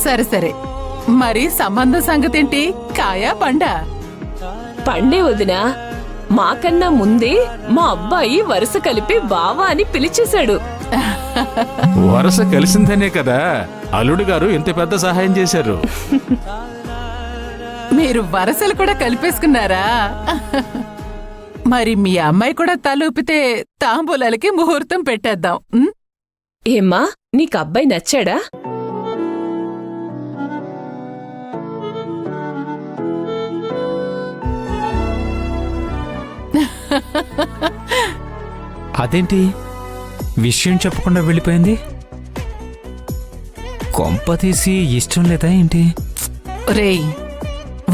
సరే సరే, మరి సంబంధ సంగతేంటి? కాయా పండా? పండే వదినా, మాకన్నా ముందే మా అబ్బాయి వరుస కలిపి బావా అని పిలిచేశాడు. వరస కలిసిందనే కదా అల్లుడు గారు ఇంత పెద్ద సహాయం చేశారు. మీరు వరసలు కూడా కలిపేసుకున్నారా? మరి మీ అమ్మాయి కూడా తలూపితే తాంబూలాలకి ముహూర్తం పెట్టేద్దాం. ఏమ్మా, నీకు అబ్బాయి నచ్చాడా? అదేంటి విషయం చెప్పకుండా వెళ్ళిపోయింది? కొంప తీసి ఇష్టం లేదా ఏంటి? రేయ్,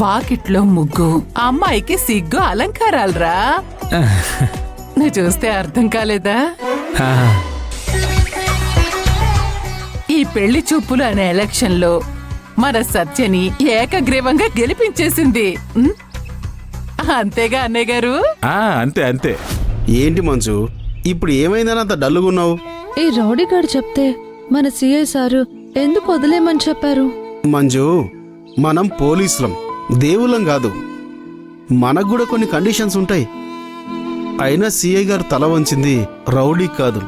వాకిట్లో ముగ్గు, అమ్మాయికి సిగ్గు అలంకారాలరా. నువ్వు చూస్తే అర్థం కాలేదా? ఆ, ఈ పెళ్లి చూపులు అనే ఎలక్షన్లో మన సత్యని ఏకగ్రీవంగా గెలిపించేసింది. అంతేగా అన్నయ్య గారు? అంతే అంతే. ఏంటి మంజు, ఇప్పుడు ఏమైందని అంత డల్లుగున్నావు? ఈ రౌడీగాడు చెప్తే మన సిఐ సారు ఎందుకు వదిలేమని చెప్పారు? మంజు, మనం పోలీసులం, దేవుళ్ళం కాదు. మనకు కూడా కొన్ని కండిషన్స్ ఉంటాయి. అయినా సిఐ గారు తల వంచింది రౌడీ కాదు,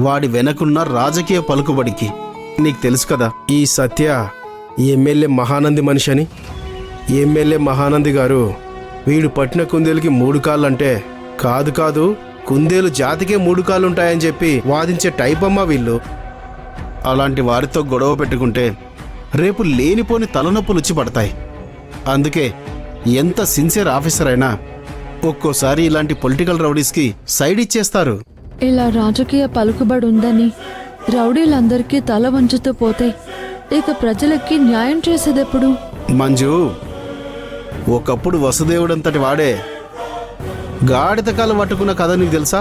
వాడి వెనకున్న రాజకీయ పలుకుబడికి. నీకు తెలుసు కదా ఈ సత్య ఎమ్మెల్యే మహానంది మనిషి అని. ఎమ్మెల్యే మహానంది గారు వీడు పట్టిన కుందేలుకి 3 కాళ్ళంటే కాదు కాదు, కుందేలు జాతికే 3 కాళ్ళుంటాయని చెప్పి వాదించే టైప్ అమ్మా వీళ్ళు. అలాంటి వారితో గొడవ పెట్టుకుంటే రేపు లేనిపోని తలనొప్పులు వచ్చి పడతాయి. అందుకే ఎంత సిన్సియర్ ఆఫీసర్ అయినా ఒక్కోసారి ఇలాంటి పొలిటికల్ రౌడీస్కి సైడ్ ఇచ్చేస్తారు. ఇలా రాజకీయ పలుకుబడి ఉందని రౌడీలందరికీ తల వంచుతూ పోతే ఇక ప్రజలకి న్యాయం చేసేదెప్పుడు? మంజు, ఒకప్పుడు వసుదేవుడంతటి వాడే గాడిద కాలు పట్టుకున్న కథ నీకు తెలుసా?